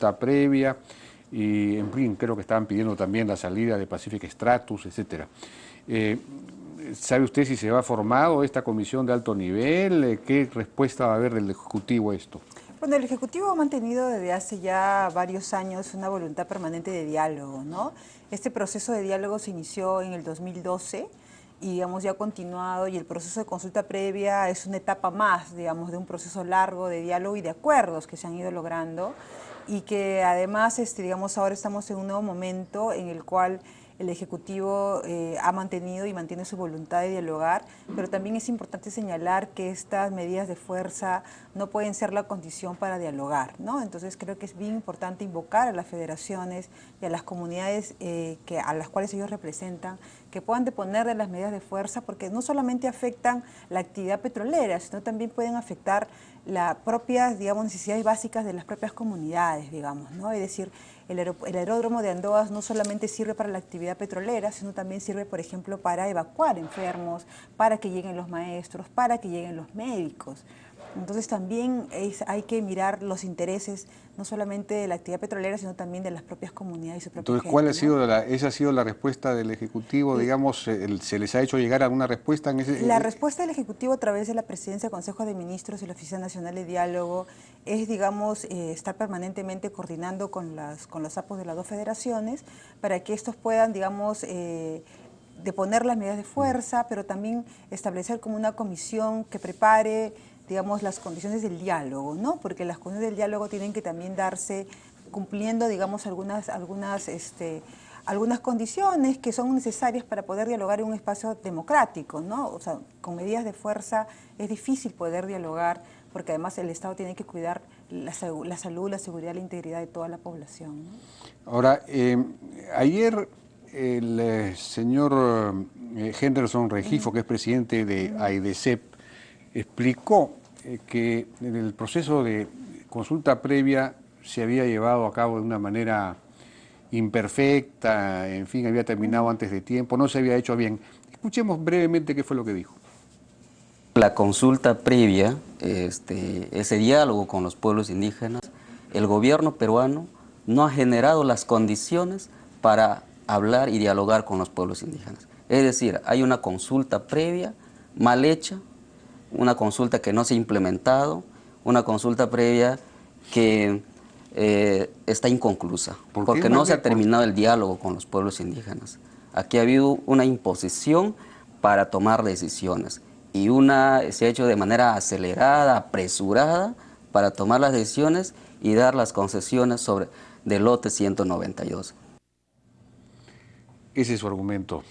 consulta previa, y en fin, creo que estaban pidiendo también la salida de Pacific Stratus, etcétera. ¿Sabe usted si se va formado esta comisión de alto nivel? ¿Qué respuesta va a haber del Ejecutivo a esto? Bueno, el Ejecutivo ha mantenido desde hace ya varios años una voluntad permanente de diálogo, ¿no? Este proceso de diálogo se inició en el 2012 y, digamos, ya ha continuado, y el proceso de consulta previa es una etapa más, digamos, de un proceso largo de diálogo y de acuerdos que se han ido logrando, y que además, digamos, ahora estamos en un nuevo momento en el cual el Ejecutivo ha mantenido y mantiene su voluntad de dialogar, pero también es importante señalar que estas medidas de fuerza no pueden ser la condición para dialogar, ¿no? Entonces creo que es bien importante invocar a las federaciones y a las comunidades a las cuales ellos representan, que puedan deponer de las medidas de fuerza, porque no solamente afectan la actividad petrolera, sino también pueden afectar las propias, digamos, necesidades básicas de las propias comunidades, digamos, ¿no? Es decir, el aeródromo de Andoas no solamente sirve para la actividad petrolera, sino también sirve, por ejemplo, para evacuar enfermos, para que lleguen los maestros, para que lleguen los médicos. Entonces también hay que mirar los intereses no solamente de la actividad petrolera, sino también de las propias comunidades y su propia Entonces, gente, ¿cuál ha ¿no? sido esa ha sido la respuesta del Ejecutivo? Digamos, ¿se les ha hecho llegar alguna respuesta en La ese...? respuesta del Ejecutivo a través de la Presidencia del Consejo de Ministros y la Oficina Nacional de Diálogo es, digamos, estar permanentemente coordinando con los APOs de las dos federaciones para que estos puedan, digamos, deponer las medidas de fuerza, pero también establecer como una comisión que prepare, digamos, las condiciones del diálogo, ¿no? Porque las condiciones del diálogo tienen que también darse cumpliendo, digamos, algunas condiciones que son necesarias para poder dialogar en un espacio democrático, ¿no? O sea, con medidas de fuerza es difícil poder dialogar, porque además el Estado tiene que cuidar la salud, la seguridad, la integridad de toda la población, ¿no? Ahora, ayer el señor Henderson Regifo, que es presidente de AIDESEP, explicó que en el proceso de consulta previa se había llevado a cabo de una manera imperfecta, en fin, había terminado antes de tiempo, no se había hecho bien. Escuchemos brevemente qué fue lo que dijo. La consulta previa, ese diálogo con los pueblos indígenas, el gobierno peruano no ha generado las condiciones para hablar y dialogar con los pueblos indígenas. Es decir, hay una consulta previa mal hecha, una consulta que no se ha implementado, una consulta previa que está inconclusa, porque no se ha terminado el diálogo con los pueblos indígenas. Aquí ha habido una imposición para tomar decisiones y se ha hecho de manera acelerada, apresurada, para tomar las decisiones y dar las concesiones del lote 192. Ese es su argumento.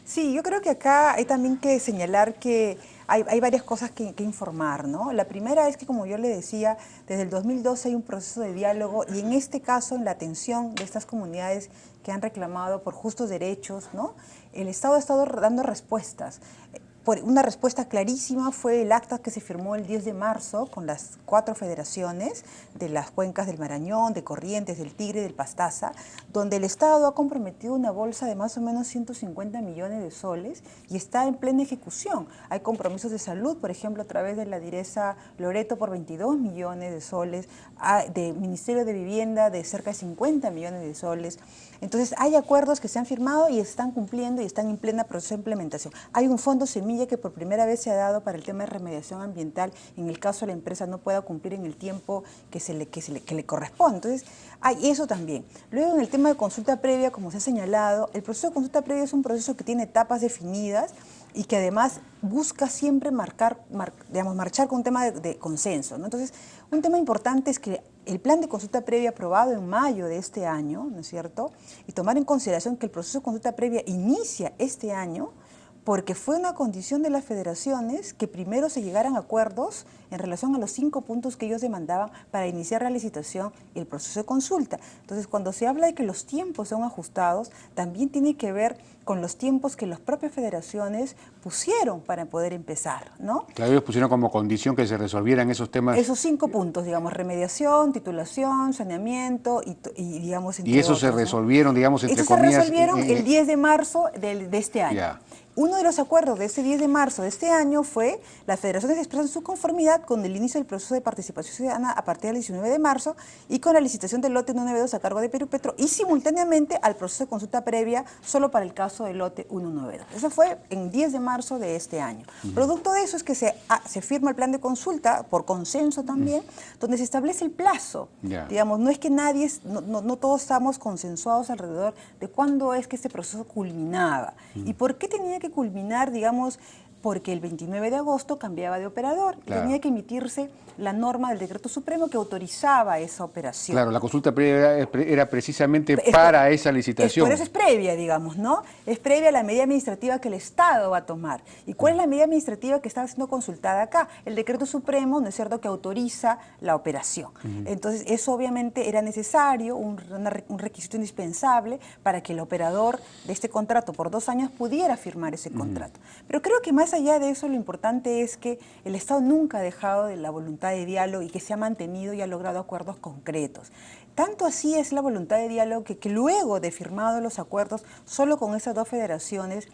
Sí, yo creo que acá hay también que señalar que hay varias cosas que informar, ¿no? La primera es que, como yo le decía, desde el 2012 hay un proceso de diálogo y en este caso, en la atención de estas comunidades que han reclamado por justos derechos, ¿no? El Estado ha estado dando respuestas. Una respuesta clarísima fue el acta que se firmó el 10 de marzo con las 4 federaciones de las cuencas del Marañón, de Corrientes, del Tigre y del Pastaza, donde el Estado ha comprometido una bolsa de más o menos 150 millones de soles y está en plena ejecución. Hay compromisos de salud, por ejemplo, a través de la direza Loreto por 22 millones de soles, de Ministerio de Vivienda de cerca de 50 millones de soles. Entonces, hay acuerdos que se han firmado y están cumpliendo y están en plena proceso de implementación. Hay un fondo semilla que por primera vez se ha dado para el tema de remediación ambiental en el caso de la empresa no pueda cumplir en el tiempo que le corresponde. Entonces, hay eso también. Luego, en el tema de consulta previa, como se ha señalado, el proceso de consulta previa es un proceso que tiene etapas definidas y que además busca siempre marchar con un tema de consenso, ¿no? Entonces, un tema importante es que el plan de consulta previa aprobado en mayo de este año, ¿no es cierto? Y tomar en consideración que el proceso de consulta previa inicia este año, porque fue una condición de las federaciones que primero se llegaran a acuerdos en relación a los 5 puntos que ellos demandaban para iniciar la licitación y el proceso de consulta. Entonces, cuando se habla de que los tiempos son ajustados, también tiene que ver con los tiempos que las propias federaciones pusieron para poder empezar, ¿no? Claro, ellos pusieron como condición que se resolvieran esos temas. Esos 5 puntos, digamos, remediación, titulación, saneamiento y digamos, entre y esos otros, se resolvieron, ¿no? digamos, entre Esos se comillas. resolvieron el 10 de marzo de este año. Ya. Uno de los acuerdos de ese 10 de marzo de este año fue las federaciones expresan su conformidad con el inicio del proceso de participación ciudadana a partir del 19 de marzo y con la licitación del lote 192 a cargo de Perú Petro y simultáneamente al proceso de consulta previa solo para el caso del lote 192. Eso fue en 10 de marzo de este año. Producto de eso es que se firma el plan de consulta por consenso también, donde se establece el plazo. Digamos, no es que nadie, no todos estamos consensuados alrededor de cuándo es que este proceso culminaba. ¿Y por qué tenía que culminar, digamos, porque el 29 de agosto cambiaba de operador y tenía que emitirse la norma del decreto supremo que autorizaba esa operación? Claro, la consulta previa era precisamente para esa licitación. Por eso es previa, digamos, ¿no? Es previa a la medida administrativa que el Estado va a tomar. ¿Y cuál es la medida administrativa que estaba siendo consultada acá? El decreto supremo, ¿no es cierto?, que autoriza la operación. Entonces, eso obviamente era necesario, un requisito indispensable para que el operador de este contrato por 2 años pudiera firmar ese contrato. Pero creo que más allá de eso, lo importante es que el Estado nunca ha dejado de la voluntad de diálogo y que se ha mantenido y ha logrado acuerdos concretos. Tanto así es la voluntad de diálogo que luego de firmados los acuerdos, solo con esas 2 federaciones,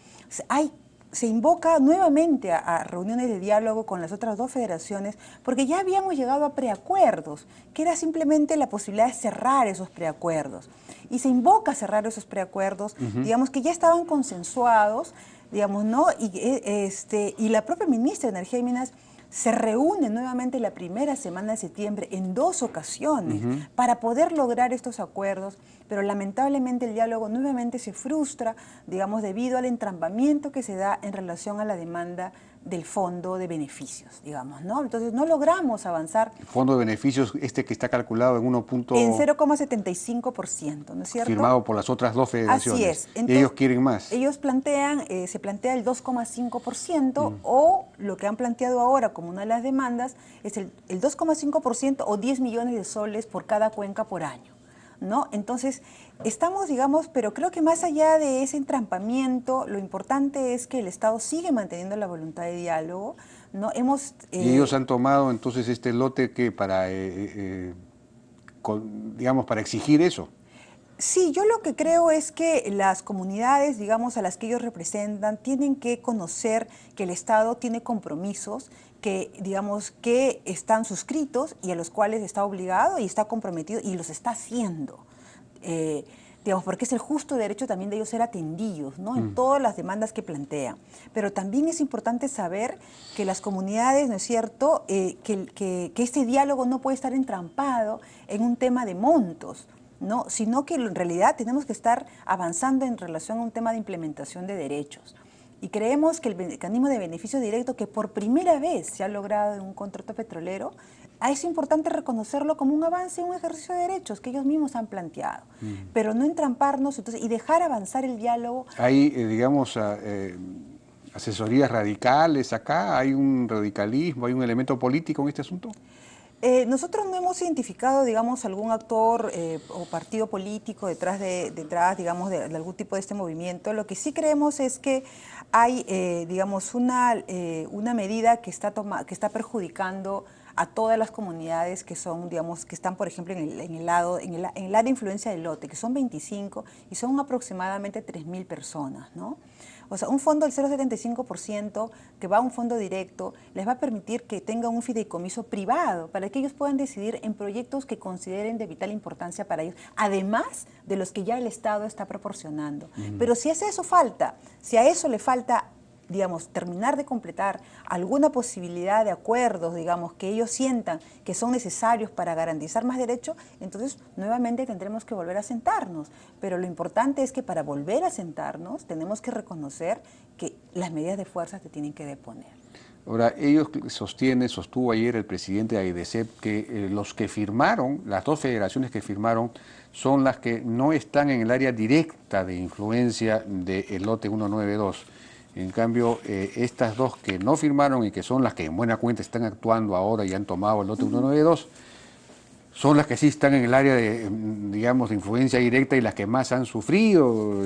se invoca nuevamente a reuniones de diálogo con las otras 2 federaciones, porque ya habíamos llegado a preacuerdos, que era simplemente la posibilidad de cerrar esos preacuerdos. Y se invoca a cerrar esos preacuerdos, digamos que ya estaban consensuados, digamos, ¿no? Y la propia ministra de Energía y Minas se reúne nuevamente la primera semana de septiembre en 2 ocasiones para poder lograr estos acuerdos, pero lamentablemente el diálogo nuevamente se frustra, digamos, debido al entrampamiento que se da en relación a la demanda del fondo de beneficios, digamos, ¿no? Entonces no logramos avanzar. El fondo de beneficios, que está calculado en En 0,75%, ¿no es cierto? Firmado por las otras 2 federaciones. Así es. Entonces, ellos quieren más. Ellos se plantea el 2,5% o lo que han planteado ahora como una de las demandas es el 2,5% o 10 millones de soles por cada cuenca por año, ¿no? Entonces, estamos, digamos, pero creo que más allá de ese entrampamiento, lo importante es que el Estado sigue manteniendo la voluntad de diálogo, ¿no? Y ellos han tomado entonces este lote que para, digamos, para exigir eso. Sí, yo lo que creo es que las comunidades, digamos, a las que ellos representan, tienen que conocer que el Estado tiene compromisos que, digamos, que están suscritos y a los cuales está obligado y está comprometido y los está haciendo. Digamos, porque es el justo derecho también de ellos ser atendidos, ¿no? En todas las demandas que plantean. Pero también es importante saber que las comunidades, ¿no es cierto?, que este diálogo no puede estar entrampado en un tema de montos, ¿no? Sino que en realidad tenemos que estar avanzando en relación a un tema de implementación de derechos. Y creemos que el mecanismo de beneficio directo, que por primera vez se ha logrado en un contrato petrolero, es importante reconocerlo como un avance en un ejercicio de derechos que ellos mismos han planteado, pero no entramparnos entonces, y dejar avanzar el diálogo. Hay, digamos, asesorías radicales acá, hay un radicalismo, hay un elemento político en este asunto. Nosotros no hemos identificado, digamos, algún actor o partido político detrás, digamos, de algún tipo de este movimiento. Lo que sí creemos es que hay, digamos, una medida que está perjudicando a todas las comunidades que son, digamos, que están, por ejemplo, en el área de influencia del lote, que son 25 y son aproximadamente 3.000 personas, ¿no? O sea, un fondo del 0,75% que va a un fondo directo les va a permitir que tengan un fideicomiso privado para que ellos puedan decidir en proyectos que consideren de vital importancia para ellos, además de los que ya el Estado está proporcionando. Pero si a eso le falta, digamos, terminar de completar alguna posibilidad de acuerdos, digamos, que ellos sientan que son necesarios para garantizar más derechos, entonces nuevamente tendremos que volver a sentarnos. Pero lo importante es que para volver a sentarnos tenemos que reconocer que las medidas de fuerza se tienen que deponer. Ahora, sostuvo ayer el presidente de AIDESEP que los que firmaron, las 2 federaciones que firmaron, son las que no están en el área directa de influencia del lote 192. En cambio, estas 2 que no firmaron y que son las que en buena cuenta están actuando ahora y han tomado el lote 192, son las que sí están en el área de, digamos, de influencia directa y las que más han sufrido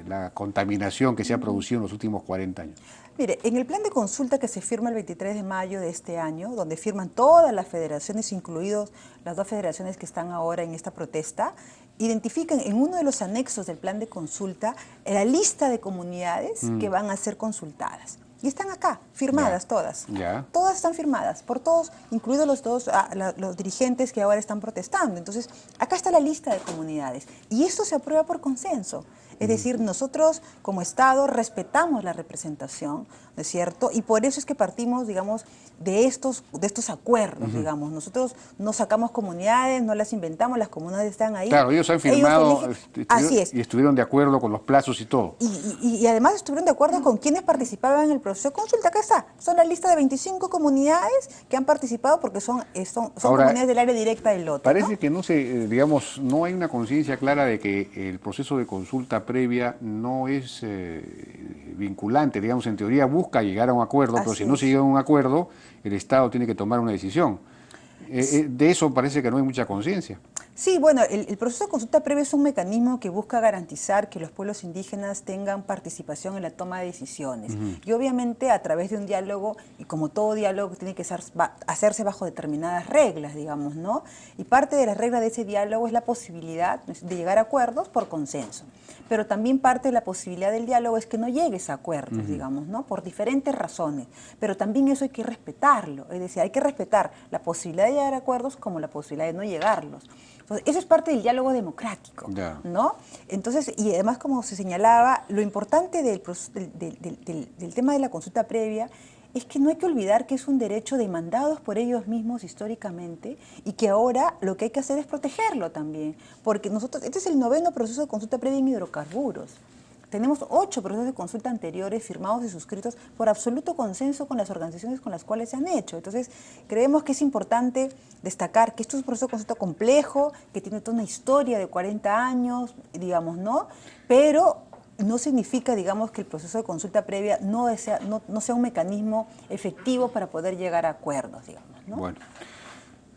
la contaminación que se ha producido en los últimos 40 años. Mire, en el plan de consulta que se firma el 23 de mayo de este año, donde firman todas las federaciones, incluidos las 2 federaciones que están ahora en esta protesta, identifican en uno de los anexos del plan de consulta la lista de comunidades que van a ser consultadas. Y están acá, firmadas todas. Todas están firmadas, por todos, incluidos los dirigentes que ahora están protestando. Entonces, acá está la lista de comunidades. Y esto se aprueba por consenso. Es decir, nosotros como Estado respetamos la representación, ¿no es cierto? Y por eso es que partimos, digamos, de estos acuerdos, digamos. Nosotros no sacamos comunidades, no las inventamos, las comunidades están ahí. Claro, ellos han firmado, así es. Y estuvieron de acuerdo con los plazos y todo. Y además estuvieron de acuerdo con quienes participaban en el proceso de consulta. Acá está, son la lista de 25 comunidades que han participado porque son Ahora, comunidades del área directa del lote. Parece ¿no? que no se, digamos, no hay una conciencia clara de que el proceso de consulta previa no es vinculante, digamos, en teoría busca llegar a un acuerdo, pero si no se llega a un acuerdo, el Estado tiene que tomar una decisión. De eso parece que no hay mucha conciencia. Sí, bueno, el proceso de consulta previa es un mecanismo que busca garantizar que los pueblos indígenas tengan participación en la toma de decisiones. Y obviamente a través de un diálogo, y como todo diálogo tiene que hacerse bajo determinadas reglas, digamos, ¿no? Y parte de las reglas de ese diálogo es la posibilidad de llegar a acuerdos por consenso. Pero también parte de la posibilidad del diálogo es que no llegues a acuerdos, digamos, ¿no? Por diferentes razones. Pero también eso hay que respetarlo. Es decir, hay que respetar la posibilidad de llegar a acuerdos como la posibilidad de no llegarlos. Entonces, eso es parte del diálogo democrático, ¿no? Entonces, y además, como se señalaba, lo importante del tema de la consulta previa es que no hay que olvidar que es un derecho demandados por ellos mismos históricamente y que ahora lo que hay que hacer es protegerlo también, porque nosotros, este es el 9º proceso de consulta previa en hidrocarburos. Tenemos 8 procesos de consulta anteriores firmados y suscritos por absoluto consenso con las organizaciones con las cuales se han hecho. Entonces, creemos que es importante destacar que esto es un proceso de consulta complejo, que tiene toda una historia de 40 años, digamos, ¿no? Pero no significa, digamos, que el proceso de consulta previa no sea un mecanismo efectivo para poder llegar a acuerdos, digamos, ¿no? Bueno,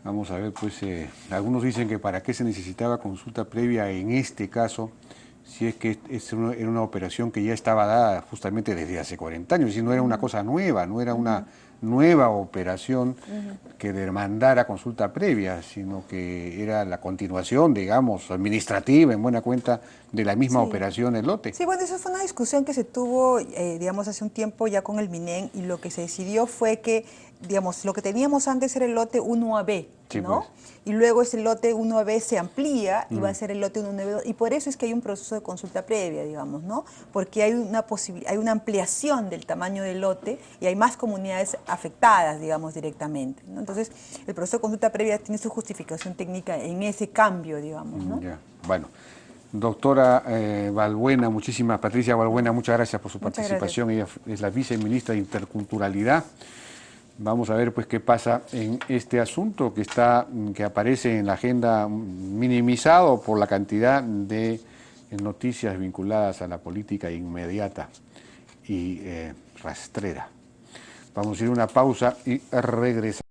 vamos a ver, pues, algunos dicen que para qué se necesitaba consulta previa en este caso, si es que era una operación que ya estaba dada justamente desde hace 40 años, y no era una cosa nueva, no era una nueva operación que demandara consulta previa, sino que era la continuación, digamos, administrativa, en buena cuenta, de la misma operación del lote. Sí, bueno, eso fue una discusión que se tuvo, digamos, hace un tiempo ya con el MINEN, y lo que se decidió fue que, digamos, lo que teníamos antes era el lote 1AB, ¿no? Pues. Y luego ese lote 1AB se amplía y va a ser el lote 1AB2, y por eso es que hay un proceso de consulta previa, digamos, ¿no? Porque hay una ampliación del tamaño del lote y hay más comunidades afectadas, digamos, directamente, ¿no? Entonces, el proceso de consulta previa tiene su justificación técnica en ese cambio, digamos, ¿no? Ya. Bueno, doctora Balbuena, Patricia Balbuena, muchas gracias por su participación. Ella es la viceministra de Interculturalidad. Vamos a ver, pues, qué pasa en este asunto que aparece en la agenda, minimizado por la cantidad de noticias vinculadas a la política inmediata y rastrera. Vamos a ir a una pausa y regresamos.